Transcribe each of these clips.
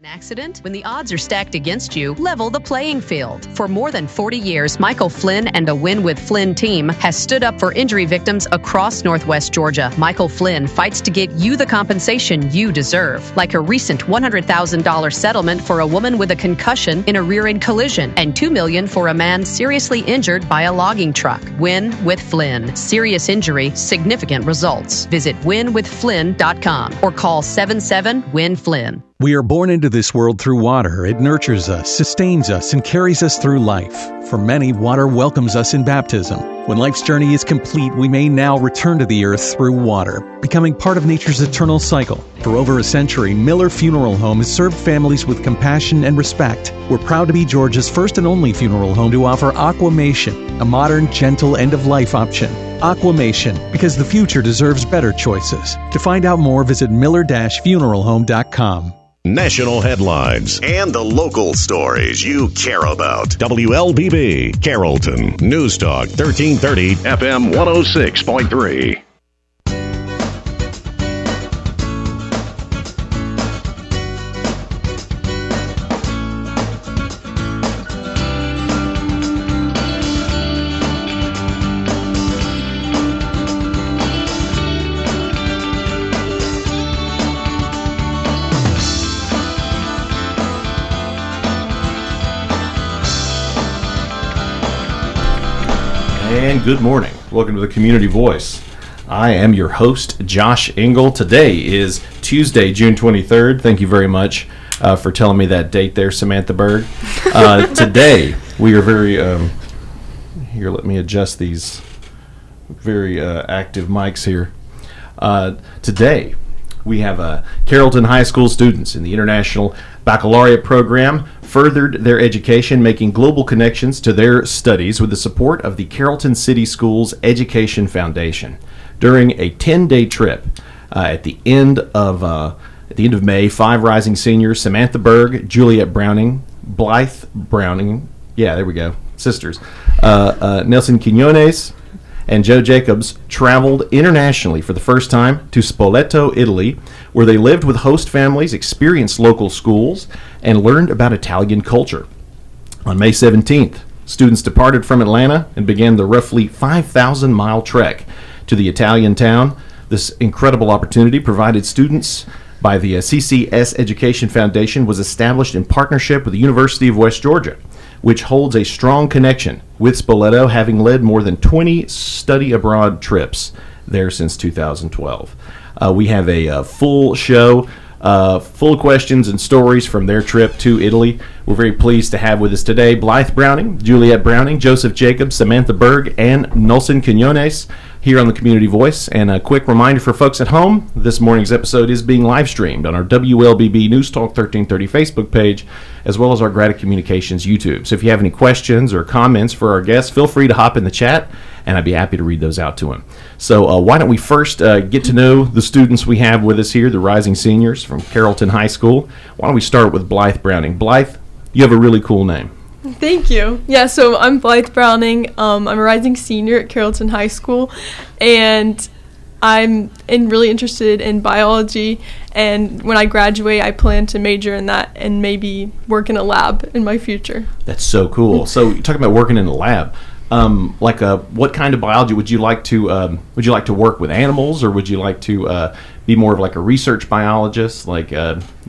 Accident? When the odds are stacked against you, level the playing field. For more than 40 years, Michael Flynn and the Win with Flynn team has stood up for injury victims across Northwest Georgia. Michael Flynn fights to get you the compensation you deserve, like a recent $100,000 settlement for a woman with a concussion in a rear-end collision and $2 million for a man seriously injured by a logging truck. Win with Flynn. Serious injury, significant results. Visit winwithflynn.com or call 77-WIN-FLYNN. We are born into this world through water. It nurtures us, sustains us, and carries us through life. For many, water welcomes us in baptism. When life's journey is complete, we may now return to the earth through water, becoming part of nature's eternal cycle. For over a century, Miller Funeral Home has served families with compassion and respect. We're proud to be Georgia's first and only funeral home to offer Aquamation, a modern, gentle end-of-life option. Aquamation, because the future deserves better choices. To find out more, visit miller-funeralhome.com. National headlines and the local stories you care about. WLBB, Carrollton, News Talk 1330, FM 106.3. And good morning. Welcome to the Community Voice. I am your host, Josh Engel. Today is Tuesday, June 23rd. Thank you very much for telling me that date there, Samantha Berg. Today, we are very... here, let me adjust these very active mics here. Today, we have Carrollton High School students in the International Baccalaureate program furthered their education, making global connections to their studies with the support of the Carrollton City Schools Education Foundation. During a 10-day trip at the end of May, 5 rising seniors, Samantha Berg, Juliet Browning, Blythe Browning, yeah, there we go, sisters, Nelson Quinones, and Joe Jacobs traveled internationally for the first time to Spoleto, Italy, where they lived with host families, experienced local schools, and learned about Italian culture. On May 17th, students departed from Atlanta and began the roughly 5,000-mile trek to the Italian town. This incredible opportunity provided students by the CCS Education Foundation was established in partnership with the University of West Georgia, which holds a strong connection with Spoleto, having led more than 20 study abroad trips there since 2012. We have a full show, full of questions and stories from their trip to Italy. We're very pleased to have with us today Blythe Browning, Juliet Browning, Joseph Jacobs, Samantha Berg, and Nelson Quinones here on the Community Voice. And a quick reminder for folks at home, this morning's episode is being live streamed on our WLBB News Talk 1330 Facebook page, as well as our Grata Communications YouTube. So if you have any questions or comments for our guests, feel free to hop in the chat, and I'd be happy to read those out to them. So why don't we first get to know the students we have with us here, the rising seniors from Carrollton High School. Why don't we start with Blythe Browning. Blythe, you have a really cool name. Thank you. Yeah, so I'm Blythe Browning. I'm a rising senior at Carrollton High School, and I'm really interested in biology, and when I graduate, I plan to major in that and maybe work in a lab in my future. That's so cool. So you're talking about working in a lab. What kind of biology would you like to work with animals, or would you like to be more of like a research biologist, like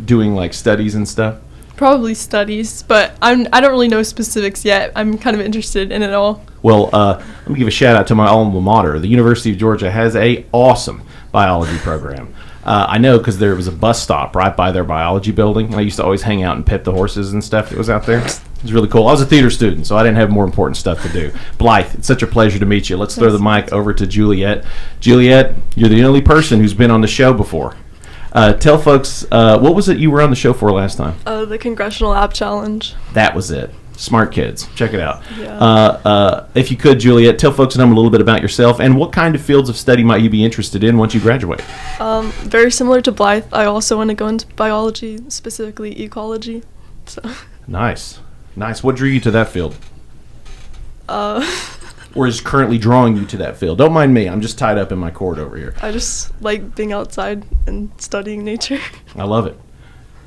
doing like studies and stuff? Probably studies, but I don't really know specifics yet. I'm kind of interested in it all. Well, let me give a shout out to my alma mater. The University of Georgia has a awesome biology program. I know because there was a bus stop right by their biology building. I used to always hang out and pet the horses and stuff that was out there. It was really cool. I was a theater student, so I didn't have more important stuff to do. Blythe, it's such a pleasure to meet you. Let's throw the mic over to Juliet. Juliet, you're the only person who's been on the show before. Tell folks, what was it you were on the show for last time? The Congressional Lab Challenge. That was it. Smart kids. Check it out. Yeah. If you could, Juliet, tell folks a little bit about yourself and what kind of fields of study might you be interested in once you graduate? Very similar to Blythe. I also want to go into biology, specifically ecology. So. Nice. What drew you to that field? Or is currently drawing you to that field? Don't mind me. I'm just tied up in my cord over here. I just like being outside and studying nature. I love it.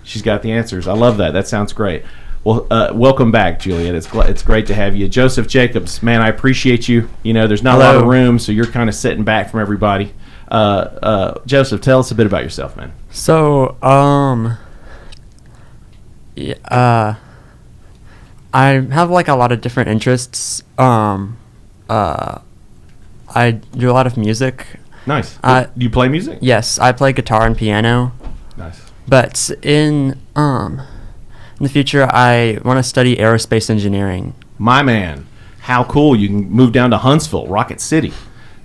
She's got the answers. I love that. That sounds great. Well, welcome back, Juliet. It's great to have you. Joseph Jacobs, man, I appreciate you. You know, there's not a lot of room, so you're kind of sitting back from everybody. Joseph, tell us a bit about yourself, man. So, I have like a lot of different interests. I do a lot of music. Nice. Do you play music? Yes, I play guitar and piano. Nice. But in the future, I want to study aerospace engineering. My man, how cool! You can move down to Huntsville, Rocket City.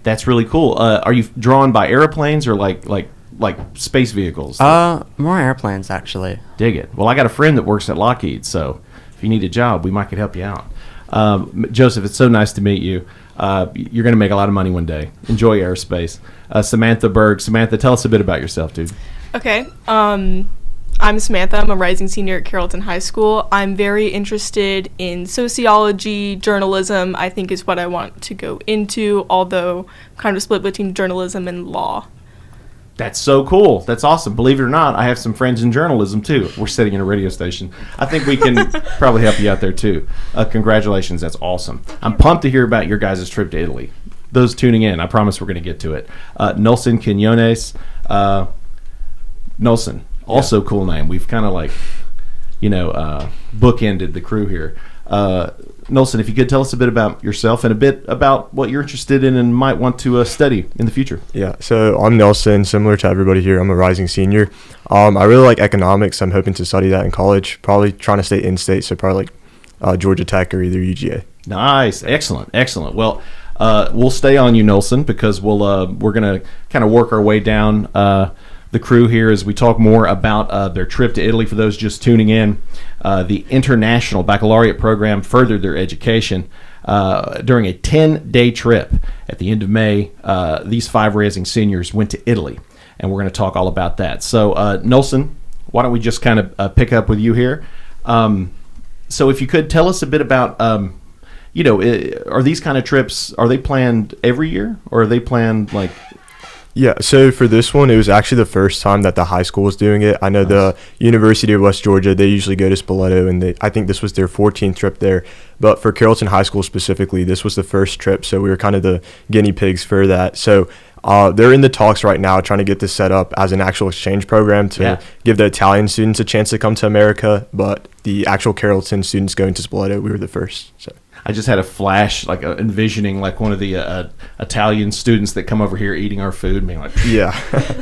That's really cool. Are you drawn by airplanes or like space vehicles? More airplanes actually. Dig it. Well, I got a friend that works at Lockheed, so if you need a job, we might could help you out. Joseph, it's so nice to meet you. You're going to make a lot of money one day. Enjoy aerospace. Samantha Berg. Samantha, tell us a bit about yourself, dude. Okay. I'm Samantha. I'm a rising senior at Carrollton High School. I'm very interested in sociology, journalism, I think is what I want to go into, although I'm kind of split between journalism and law. That's so cool. That's awesome. Believe it or not, I have some friends in journalism, too. We're sitting in a radio station. I think we can probably help you out there, too. Congratulations. That's awesome. I'm pumped to hear about your guys' trip to Italy. Those tuning in, I promise we're going to get to it. Nelson Quinones. Nelson, also cool name. We've kind of bookended the crew here. Nelson, if you could tell us a bit about yourself and a bit about what you're interested in and might want to study in the future. Yeah, so I'm Nelson, similar to everybody here. I'm a rising senior. I really like economics. I'm hoping to study that in college, probably trying to stay in-state, so probably Georgia Tech or either UGA. Nice. Excellent. Well, we'll stay on you, Nelson, because we're going to kind of work our way down the crew here as we talk more about their trip to Italy. For those just tuning in, the International Baccalaureate program furthered their education during a 10-day trip. At the end of May, these 5 rising seniors went to Italy, and we're going to talk all about that. So, Nelson, why don't we just kind of pick up with you here? So if you could tell us a bit about, are these kind of trips, are they planned every year, or are they planned like... Yeah, so for this one, it was actually the first time that the high school was doing it. I know the University of West Georgia, they usually go to Spoleto, and I think this was their 14th trip there. But for Carrollton High School specifically, this was the first trip, so we were kind of the guinea pigs for that. So they're in the talks right now trying to get this set up as an actual exchange program to give the Italian students a chance to come to America, but the actual Carrollton students going to Spoleto, we were the first. So I just had a flash, envisioning one of the Italian students that come over here eating our food, being like, yeah,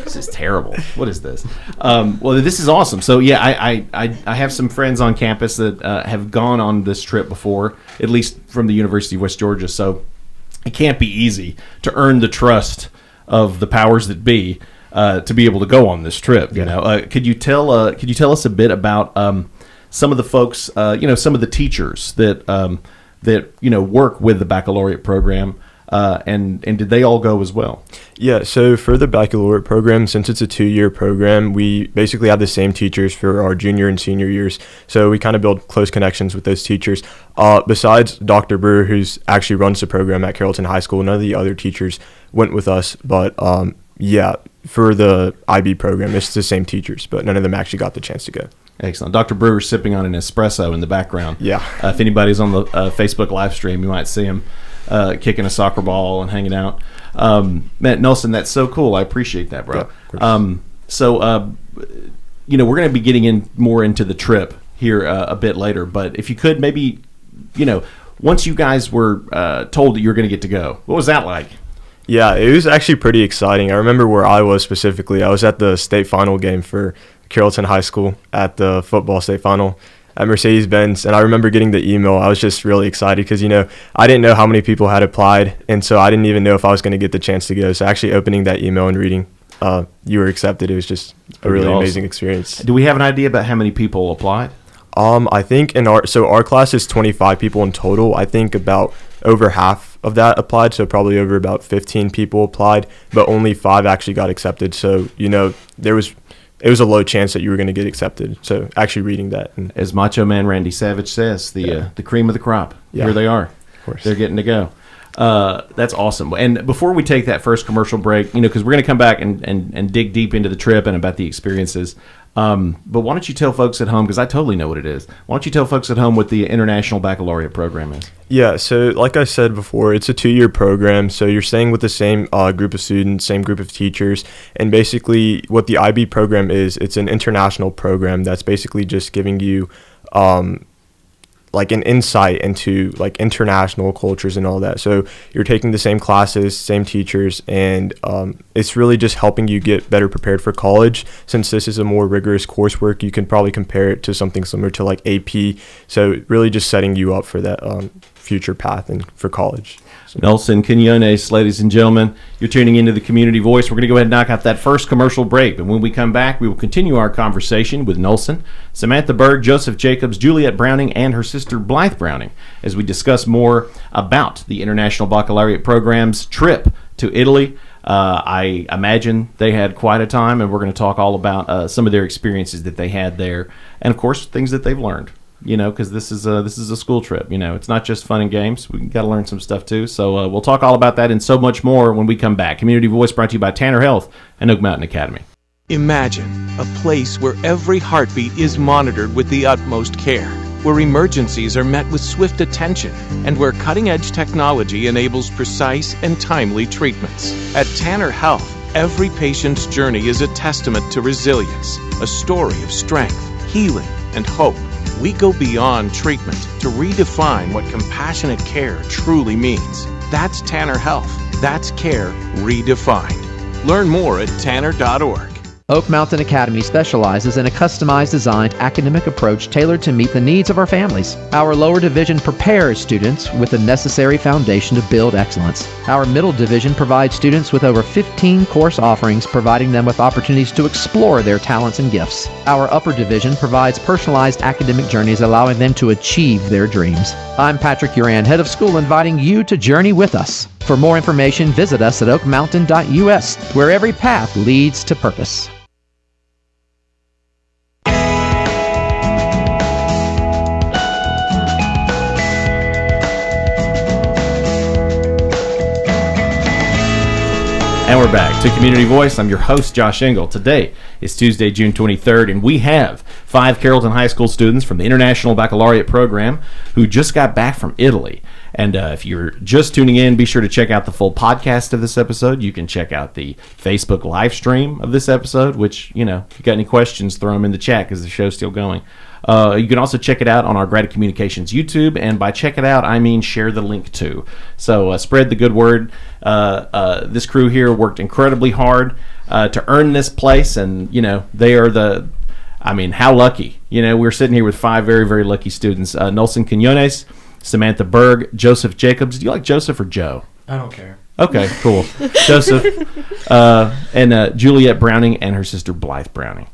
this is terrible. What is this? Well, this is awesome. So, yeah, I have some friends on campus that have gone on this trip before, at least from the University of West Georgia. So it can't be easy to earn the trust of the powers that be to be able to go on this trip. You know, could you tell us a bit about some of the folks, some of the teachers that work with the baccalaureate program, and did they all go as well? Yeah, so for the baccalaureate program, since it's a 2-year program, we basically have the same teachers for our junior and senior years. So we kind of build close connections with those teachers. Besides Dr. Brewer, who's actually runs the program at Carrollton High School, none of the other teachers went with us. But for the IB program, it's the same teachers, but none of them actually got the chance to go. Excellent. Dr. Brewer's sipping on an espresso in the background. Yeah. If anybody's on the Facebook live stream, you might see him kicking a soccer ball and hanging out. Man, Nelson, that's so cool. I appreciate that, bro. Yeah, we're going to be getting more into the trip here a bit later, but if you could maybe, once you guys were told that you were going to get to go, what was that like? Yeah, it was actually pretty exciting. I remember where I was specifically. I was at the state final game for Carrollton High School at the football state final at Mercedes-Benz, and I remember getting the email. I was just really excited because, I didn't know how many people had applied, and so I didn't even know if I was going to get the chance to go. So actually opening that email and reading you were accepted, it was just a really amazing experience. Do we have an idea about how many people applied? I think our class is 25 people in total. I think about over half of that applied, so probably over about 15 people applied, but only 5 actually got accepted. So, it was a low chance that you were going to get accepted. So actually reading that. And as Macho Man Randy Savage says, the cream of the crop. Yeah. Here they are. Of course. They're getting to go. That's awesome. And before we take that first commercial break, because we're going to come back and dig deep into the trip and about the experiences, But why don't you tell folks at home, because I totally know what it is. Why don't you tell folks at home what the International Baccalaureate program is? Yeah, so like I said before, it's a 2-year program. So you're staying with the same group of students, same group of teachers. And basically what the IB program is, it's an international program that's basically just giving you like an insight into like international cultures and all that. So you're taking the same classes, same teachers, and it's really just helping you get better prepared for college. Since this is a more rigorous coursework, you can probably compare it to something similar to like AP. So really just setting you up for that future path and for college. Nelson Quinones, ladies and gentlemen, you're tuning into the Community Voice. We're going to go ahead and knock out that first commercial break. And when we come back, we will continue our conversation with Nelson, Samantha Berg, Joseph Jacobs, Juliet Browning, and her sister Blythe Browning as we discuss more about the International Baccalaureate program's trip to Italy. I imagine they had quite a time, and we're going to talk all about some of their experiences that they had there, and of course, things that they've learned. You know, because this is a school trip. You know, it's not just fun and games. We got to learn some stuff too. So we'll talk all about that and so much more when we come back. Community Voice brought to you by Tanner Health and Oak Mountain Academy. Imagine a place where every heartbeat is monitored with the utmost care, where emergencies are met with swift attention, and where cutting-edge technology enables precise and timely treatments. At Tanner Health, every patient's journey is a testament to resilience, a story of strength, healing, and hope. We go beyond treatment to redefine what compassionate care truly means. That's Tanner Health. That's care redefined. Learn more at tanner.org. Oak Mountain Academy specializes in a customized designed academic approach tailored to meet the needs of our families. Our lower division prepares students with the necessary foundation to build excellence. Our middle division provides students with over 15 course offerings, providing them with opportunities to explore their talents and gifts. Our upper division provides personalized academic journeys, allowing them to achieve their dreams. I'm Patrick Uran, head of school, inviting you to journey with us. For more information, visit us at oakmountain.us, where every path leads to purpose. And we're back to Community Voice. I'm your host, Josh Engel. Today is Tuesday, June 23rd, and we have 5 Carrollton High School students from the International Baccalaureate program who just got back from Italy. And if you're just tuning in, be sure to check out the full podcast of this episode. You can check out the Facebook live stream of this episode, which, you know, if you got any questions, throw them in the chat because the show's still going. You can also check it out on our Graded Communications YouTube, and by check it out, I mean share the link to. So spread the good word. This crew here worked incredibly hard to earn this place, and, you know, they are how lucky. You know, we're sitting here with 5 very, very lucky students. Nelson Quinones, Samantha Berg, Joseph Jacobs. Do you like Joseph or Joe? I don't care. Okay, cool. Joseph, and Juliet Browning and her sister Blythe Browning.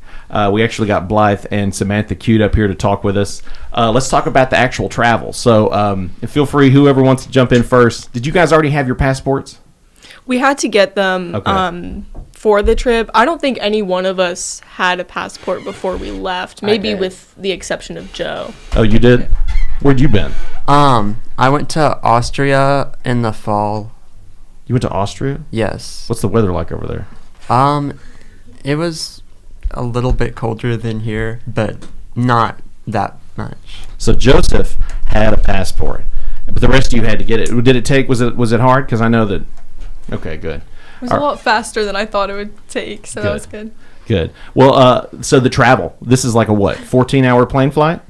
We actually got Blythe and Samantha queued up here to talk with us. Let's talk about the actual travel. So feel free, whoever wants to jump in first. Did you guys already have your passports? We had to get them for the trip. I don't think any one of us had a passport before we left, maybe with the exception of Joe. Oh, you did? Where'd you been? I went to Austria in the fall. You went to Austria? Yes. What's the weather like over there? It was a little bit colder than here, but not that much. So Joseph had a passport, but the rest of you had to get it. Did it take? Was it hard? Because I know that. Okay, good. It was a lot faster than I thought it would take, so that was good. Good. Well, so the travel. This is like a what? 14-hour plane flight?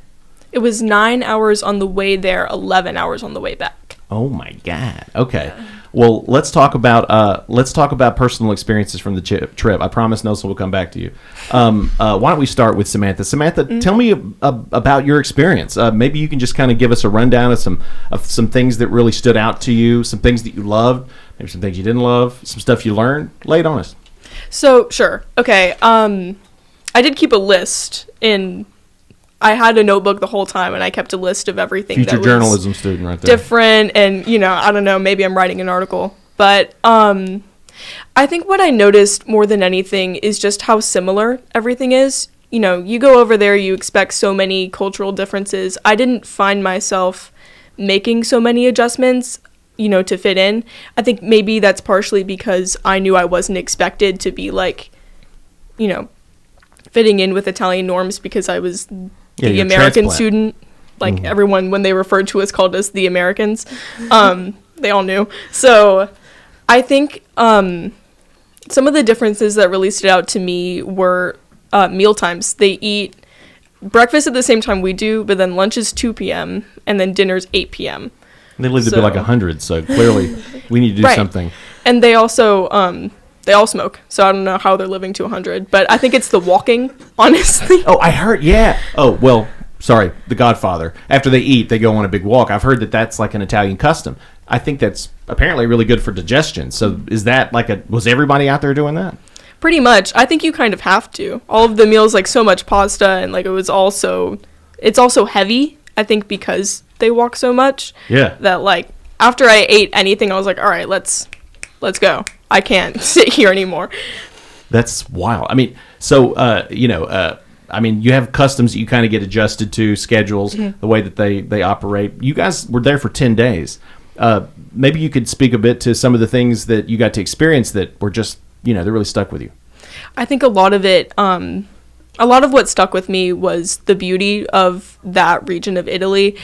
It was 9 hours on the way there, 11 hours on the way back. Oh my God. Okay. Yeah. Well, let's talk about personal experiences from the trip. I promise Nelson will come back to you. Why don't we start with Samantha? Samantha, tell me about your experience. Maybe you can just kind of give us a rundown of some things that really stood out to you, some things that you loved, maybe some things you didn't love, some stuff you learned. Lay it on us. So, sure. Okay. I did keep a list I had a notebook the whole time, and I kept a list of everything Future that was journalism student right there. Different, and, I don't know, maybe I'm writing an article. But I think what I noticed more than anything is just how similar everything is. You go over there, you expect so many cultural differences. I didn't find myself making so many adjustments, to fit in. I think maybe that's partially because I knew I wasn't expected to be like, fitting in with Italian norms because I was the you're American transplant. student. Like everyone, when they referred to us, called us the Americans. They all knew. So I think some of the differences that really stood out to me were meal times. They eat breakfast at the same time we do, but then lunch is 2 p.m. and then dinner's 8 p.m. They live to be like 100, so clearly we need to do Right. something. And they also they all smoke, so I don't know how they're living to 100, but I think it's the walking, honestly. Oh, I heard, yeah. Oh, well, sorry, The Godfather. After they eat, they go on a big walk. I've heard that that's like an Italian custom. I think that's apparently really good for digestion. So is that was everybody out there doing that? Pretty much. I think you kind of have to. All of the meals, like so much pasta, and like it's also heavy, I think, because they walk so much. Yeah. That like after I ate anything, I was like, all right, let's go. I can't sit here anymore. That's wild. I mean, so, I mean, you have customs that you kind of get adjusted to, schedules, the way that they operate. You guys were there for 10 days. Maybe you could speak a bit to some of the things that you got to experience that were just, that really stuck with you. I think a lot of it, a lot of what stuck with me was the beauty of that region of Italy.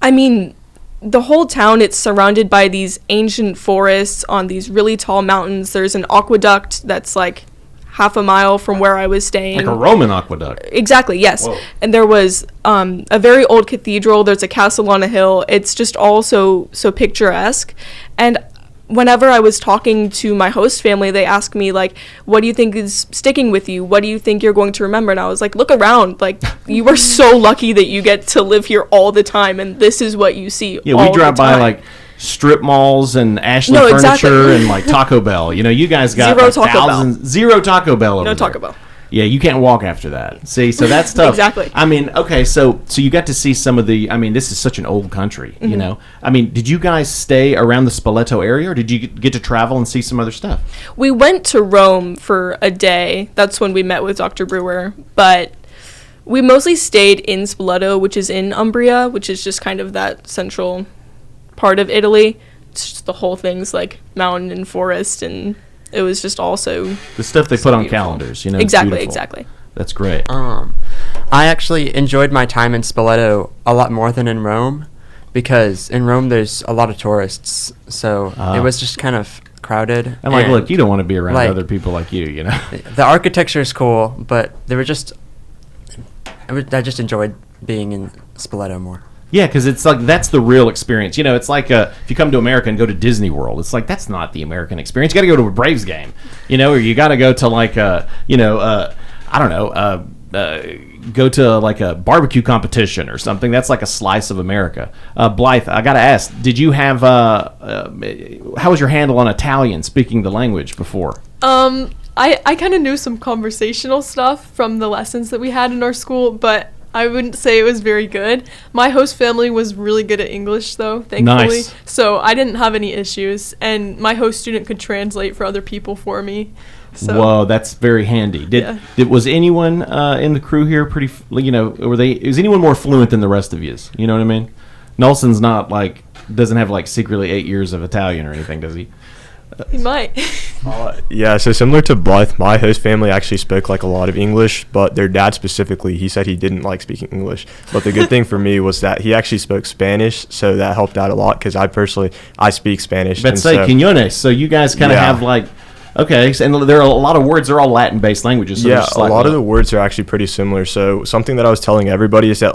I mean, the whole town, it's surrounded by these ancient forests on these really tall mountains. There's an aqueduct that's like half a mile from where I was staying. Like a Roman aqueduct. Exactly, yes. Whoa. And there was a very old cathedral. There's a castle on a hill. It's just all so picturesque. And whenever I was talking to my host family, they asked me, like, what do you think is sticking with you? What do you think you're going to remember? And I was like, look around. Like, you are so lucky that you get to live here all the time, and this is what you see Yeah, all we drive the by, time. like, strip malls and Ashley No, Furniture exactly. and, like, Taco Bell. You guys got Zero like, Taco Bell. thousands. Zero Taco Bell over No there. Taco Bell. Yeah, you can't walk after that. See, so that's tough. Exactly. I mean, okay, so you got to see some of the. I mean, this is such an old country, I mean, did you guys stay around the Spoleto area, or did you get to travel and see some other stuff? We went to Rome for a day. That's when we met with Dr. Brewer. But we mostly stayed in Spoleto, which is in Umbria, which is just kind of that central part of Italy. It's just the whole thing's like mountain and forest, and it was just also The stuff they put on beautiful. calendars, it's Exactly, beautiful. exactly. That's great. I actually enjoyed my time in Spoleto a lot more than in Rome, because in Rome there's a lot of tourists, so it was just kind of crowded. And look, you don't want to be around like, other people like you, The architecture is cool, but they were just. I just enjoyed being in Spoleto more. Yeah, because it's like that's the real experience. It's like if you come to America and go to Disney World, it's like that's not the American experience. You got to go to a Braves game, or you got to go to like go to like a barbecue competition or something. That's like a slice of America. Blythe, I got to ask, did you have how was your handle on Italian, speaking the language before? I kind of knew some conversational stuff from the lessons that we had in our school, but I wouldn't say it was very good. My host family was really good at English, though, thankfully. Nice. So I didn't have any issues, and my host student could translate for other people for me. So, Whoa, that's very handy. Was anyone in the crew here pretty? Is anyone more fluent than the rest of you? You know what I mean? Nelson's not doesn't have secretly 8 years of Italian or anything, does he? He might. Yeah, so similar to Blythe, my host family actually spoke a lot of English, but their dad specifically, he said he didn't like speaking English. But the good thing for me was that he actually spoke Spanish, so that helped out a lot because I speak Spanish. Let's say Quiñones. So you guys kind of have okay, and there are a lot of words. They're all Latin-based languages. So yeah, a lot of the words are actually pretty similar. So something that I was telling everybody is that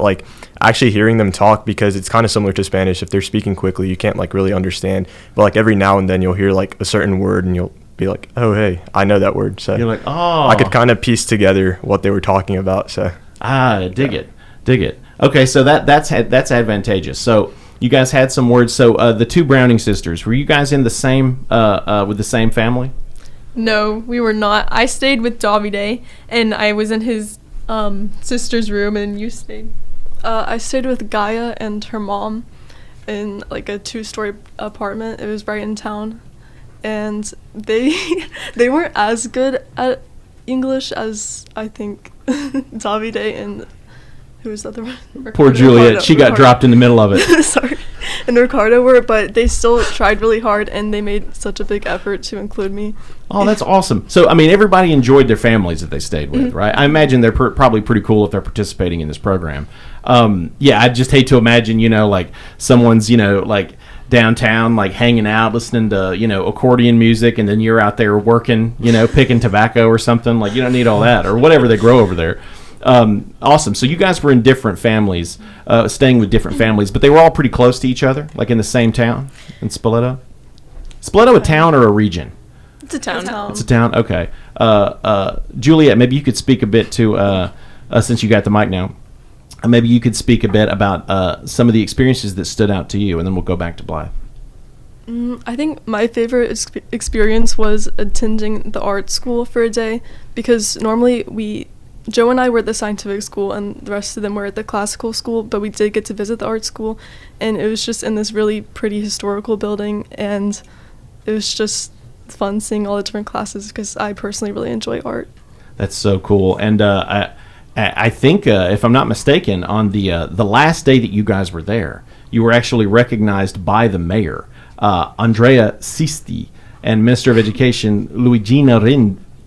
actually hearing them talk, because it's kind of similar to Spanish. If they're speaking quickly, you can't really understand. But every now and then you'll hear a certain word and you'll be like, oh hey, I know that word. So you're like, oh, I could kind of piece together what they were talking about. So dig it. Okay, so that's advantageous. So you guys had some words. So the two Browning sisters, were you guys in the same with the same family? No, we were not. I stayed with Davide, and I was in his sister's room, and you stayed. I stayed with Gaia and her mom in a 2-story apartment. It was right in town, and they weren't as good at English as I think Davide and who was the other one? Poor Juliet, she got dropped in the middle of it. Sorry. and Ricardo were, but they still tried really hard, and they made such a big effort to include me. Oh, that's awesome. So, I mean, everybody enjoyed their families that they stayed with, right? I imagine they're probably pretty cool if they're participating in this program. Yeah, I just hate to imagine, like someone's, like downtown, like hanging out, listening to, accordion music, and then you're out there working, picking tobacco or something. Like, you don't need all that or whatever they grow over there. Awesome. So you guys were in different families, staying with different families, but they were all pretty close to each other, like in the same town in Spoleto? Spoleto a town or a region? It's a town. It's a town? Okay. Juliet, maybe you could speak a bit to, since you got the mic now, maybe you could speak a bit about some of the experiences that stood out to you, and then we'll go back to Blythe. I think my favorite experience was attending the art school for a day, because normally Joe and I were at the scientific school and the rest of them were at the classical school, but we did get to visit the art school, and it was just in this really pretty historical building, and it was just fun seeing all the different classes because I personally really enjoy art. That's so cool. And I think, if I'm not mistaken, on the last day that you guys were there, you were actually recognized by the mayor, Andrea Sisti, and Minister of Education, Luigina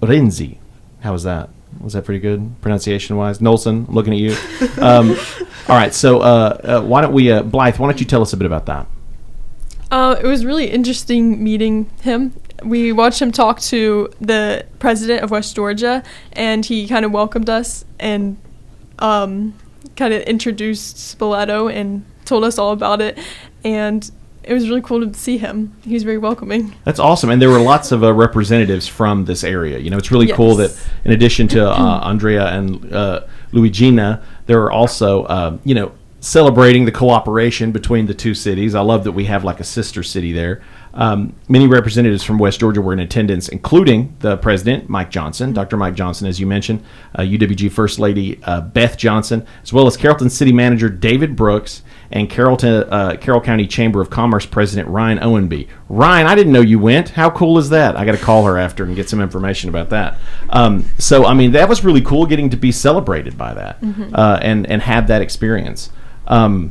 Renzi. How was that? Was that pretty good, pronunciation-wise? Nolson, looking at you. All right, so why don't we, Blythe, why don't you tell us a bit about that? It was really interesting meeting him. We watched him talk to the president of West Georgia, and he kind of welcomed us and kind of introduced Spoleto and told us all about it, and it was really cool to see him. He's very welcoming. That's awesome. And there were lots of representatives from this area. It's really cool that in addition to Andrea and Luigina, there are also, celebrating the cooperation between the two cities. I love that we have like a sister city there. Many representatives from West Georgia were in attendance, including the president, Mike Johnson, Dr. Mike Johnson, as you mentioned, UWG First Lady Beth Johnson, as well as Carrollton City Manager David Brooks, and Carroll County Chamber of Commerce President Ryan Owenby. Ryan, I didn't know you went. How cool is that? I got to call her after and get some information about that. So, I mean, that was really cool getting to be celebrated by that and have that experience. I'll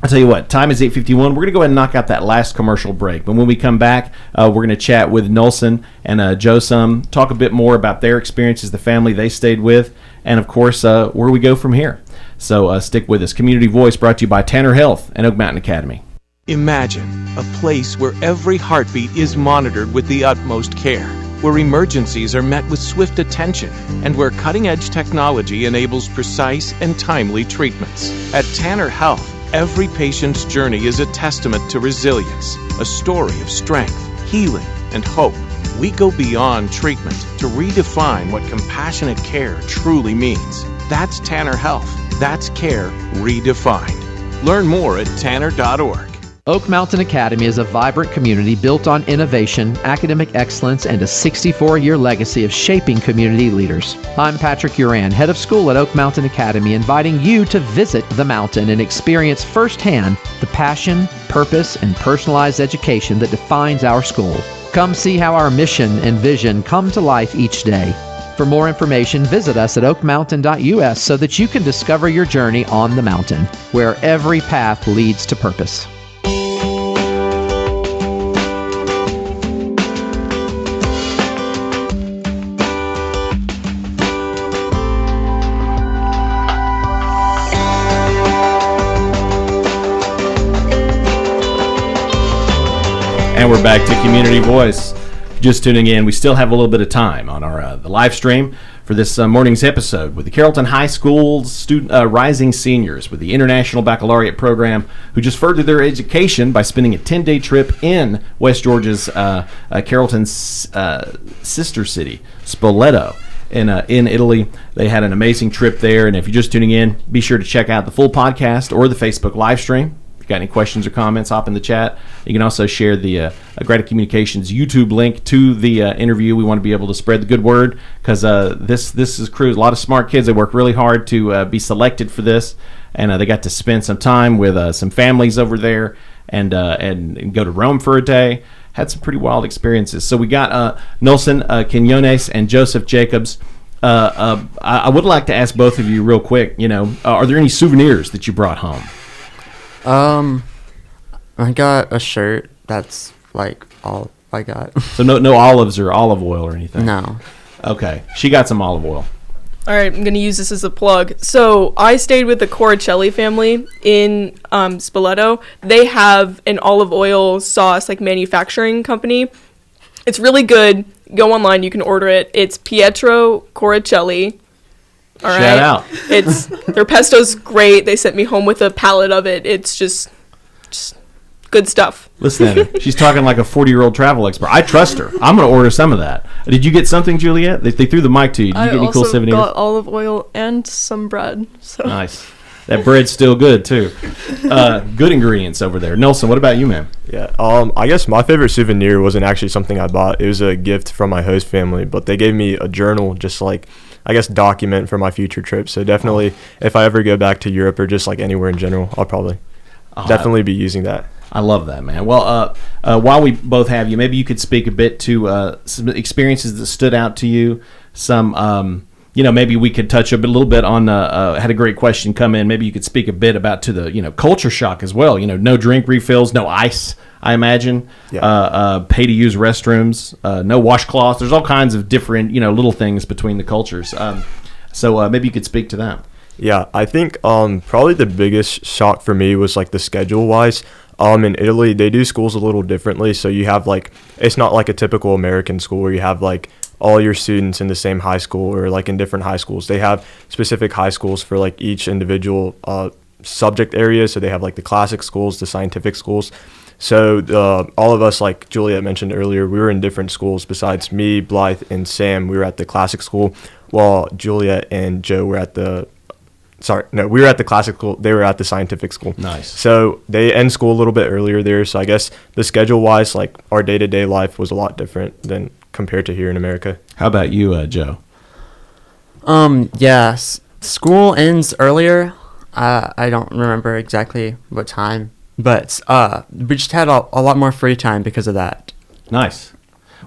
tell you what, time is 8:51. We're going to go ahead and knock out that last commercial break. But when we come back, we're going to chat with Nolson and Joe Sum, talk a bit more about their experiences, the family they stayed with, and, of course, where we go from here. So stick with us. Community Voice brought to you by Tanner Health and Oak Mountain Academy. Imagine a place where every heartbeat is monitored with the utmost care, where emergencies are met with swift attention, and where cutting-edge technology enables precise and timely treatments. At Tanner Health, every patient's journey is a testament to resilience, a story of strength, healing, and hope. We go beyond treatment to redefine what compassionate care truly means. That's Tanner Health. That's care redefined. Learn more at tanner.org. Oak Mountain Academy is a vibrant community built on innovation, academic excellence, and a 64-year legacy of shaping community leaders. I'm Patrick Uran, head of school at Oak Mountain Academy, inviting you to visit the mountain and experience firsthand the passion, purpose, and personalized education that defines our school. Come see how our mission and vision come to life each day. For more information, visit us at oakmountain.us so that you can discover your journey on the mountain, where every path leads to purpose. And we're back to Community Voice. Just tuning in, we still have a little bit of time on our the live stream for this morning's episode with the Carrollton High School rising seniors with the International Baccalaureate program who just furthered their education by spending a 10-day trip in West Georgia's Carrollton's sister city, Spoleto. In Italy. They had an amazing trip there, and if you're just tuning in, be sure to check out the full podcast or the Facebook live stream. Got any questions or comments, hop in the chat. You can also share the Greta Communications YouTube link to the interview. We want to be able to spread the good word because this is crew. A lot of smart kids. They work really hard to be selected for this, and they got to spend some time with some families over there and go to Rome for a day. Had some pretty wild experiences. So we got Nolson Quinones and Joseph Jacobs. I would like to ask both of you real quick, are there any souvenirs that you brought home? I got a shirt. That's like all I got. So no olives or olive oil or anything? No. Okay. She got some olive oil. All right, I'm going to use this as a plug. So I stayed with the Coricelli family in Spoleto. They have an olive oil sauce like manufacturing company. It's really good. Go online, you can order it. It's Pietro Coricelli. All right. Shout out. It's their pesto's great. They sent me home with a pallet of it. It's just good stuff. Listen at her. She's talking like a 40-year-old travel expert. I trust her. I'm going to order some of that. Did you get something, Juliet? They threw the mic to you. Did you get any cool souvenirs? I also got olive oil and some bread. So. Nice. That bread's still good, too. Good ingredients over there. Nelson, what about you, man? Yeah, I guess my favorite souvenir wasn't actually something I bought. It was a gift from my host family, but they gave me a journal, just like, I guess, document for my future trip. So definitely, if I ever go back to Europe or just like anywhere in general, I'll probably definitely be using that. I love that, man. Well, while we both have you, maybe you could speak a bit to some experiences that stood out to you. Some, maybe we could touch a little bit on. Had a great question come in. Maybe you could speak a bit about to the culture shock as well. No drink refills, no ice. I imagine. Yeah. Pay to use restrooms. No washcloths. There's all kinds of different little things between the cultures. So maybe you could speak to that. Yeah, I think probably the biggest shock for me was like the schedule wise. In Italy, they do schools a little differently. So you have it's not like a typical American school where you have all your students in the same high school or in different high schools. They have specific high schools for each individual subject area. So they have the classic schools, the scientific schools. So all of us, like Juliet mentioned earlier, we were in different schools. Besides me, Blythe, and Sam, we were at the classic school, while Juliet and Joe were at we were at the classic school. They were at the scientific school. Nice. So they end school a little bit earlier there. So I guess the schedule-wise, our day-to-day life was a lot different than compared to here in America. How about you, Joe? School ends earlier. I don't remember exactly what time, but we just had a lot more free time because of that. Nice.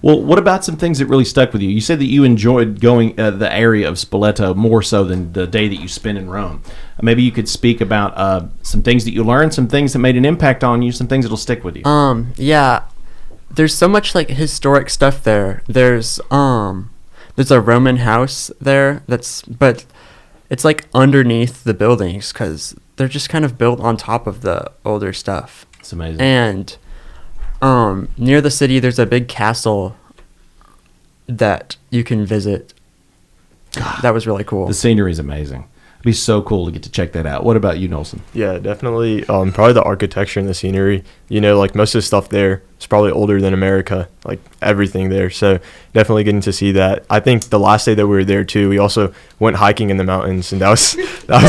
Well, what about some things that really stuck with you? You said that you enjoyed going the area of Spoleto more so than the day that you spent in Rome. Maybe you could speak about some things that you learned, some things that made an impact on you, some things that'll stick with you. There's so much historic stuff there. There's a Roman house there but it's underneath the buildings because they're just kind of built on top of the older stuff. It's amazing. And near the city, there's a big castle that you can visit. That was really cool. The scenery is amazing. It'd be so cool to get to check that out. What about you, Nelson? Yeah, definitely. Probably the architecture and the scenery. Most of the stuff there is probably older than America. Everything there. So definitely getting to see that. I think the last day that we were there too, we also went hiking in the mountains, and that was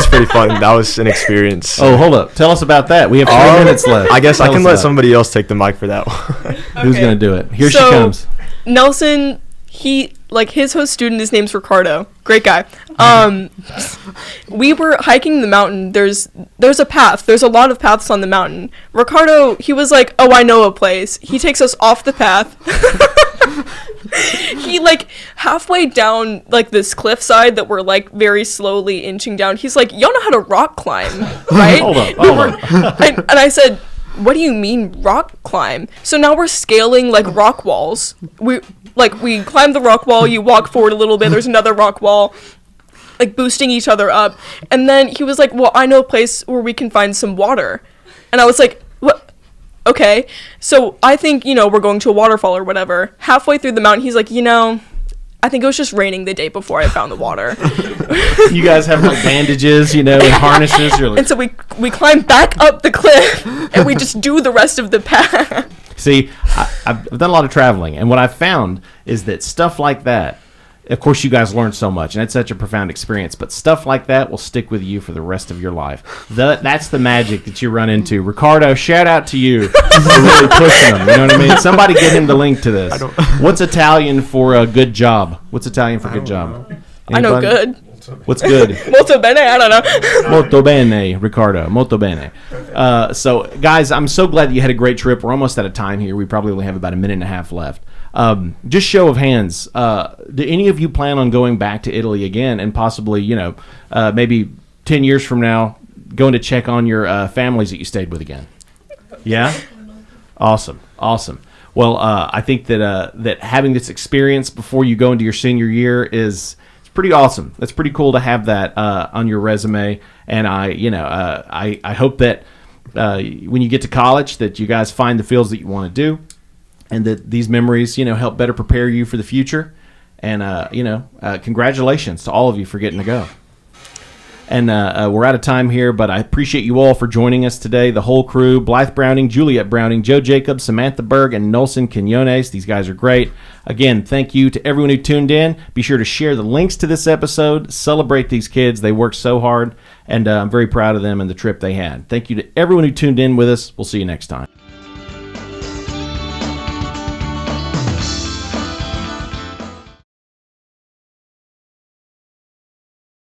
pretty fun. That was an experience. Oh, hold up! Tell us about that. We have 3 minutes left. I guess I can let somebody else take the mic for that one. Okay. Who's gonna do it? Here she comes. Nelson. His host student, his name's Ricardo. Great guy. We were hiking the mountain. There's a path. There's a lot of paths on the mountain. Ricardo, he was like, oh, I know a place. He takes us off the path. He halfway down this cliffside that we're very slowly inching down. He's like, y'all know how to rock climb, right? Hold on. And I said, what do you mean rock climb? So now we're scaling rock walls. We climb the rock wall, you walk forward a little bit, there's another rock wall, boosting each other up. And then he was like, well, I know a place where we can find some water. And I was like, what? Okay. So I think, we're going to a waterfall or whatever. Halfway through the mountain, he's like, I think it was just raining the day before I found the water. You guys have bandages, and harnesses. And so we climb back up the cliff, and we just do the rest of the path. See, I've done a lot of traveling, and what I've found is that stuff like that, of course, you guys learn so much, and it's such a profound experience, but stuff like that will stick with you for the rest of your life. That's the magic that you run into. Ricardo, shout out to you for really pushing them, you know what I mean? Somebody get him the link to this. What's Italian for a good job? What's Italian for good job? I know good. What's good? Molto bene, I don't know. Molto bene, Ricardo. Molto bene. So, guys, I'm so glad that you had a great trip. We're almost out of time here. We probably only have about a minute and a half left. Just show of hands. Do any of you plan on going back to Italy again and possibly, maybe 10 years from now, going to check on your families that you stayed with again? Yeah? Awesome. Well, I think that having this experience before you go into your senior year is pretty awesome. That's pretty cool to have that on your resume. And I hope that when you get to college that you guys find the fields that you want to do, and that these memories, help better prepare you for the future. And congratulations to all of you for getting to go. And we're out of time here, but I appreciate you all for joining us today. The whole crew, Blythe Browning, Juliet Browning, Joe Jacobs, Samantha Berg, and Nelson Quinones. These guys are great. Again, thank you to everyone who tuned in. Be sure to share the links to this episode. Celebrate these kids. They worked so hard, and I'm very proud of them and the trip they had. Thank you to everyone who tuned in with us. We'll see you next time.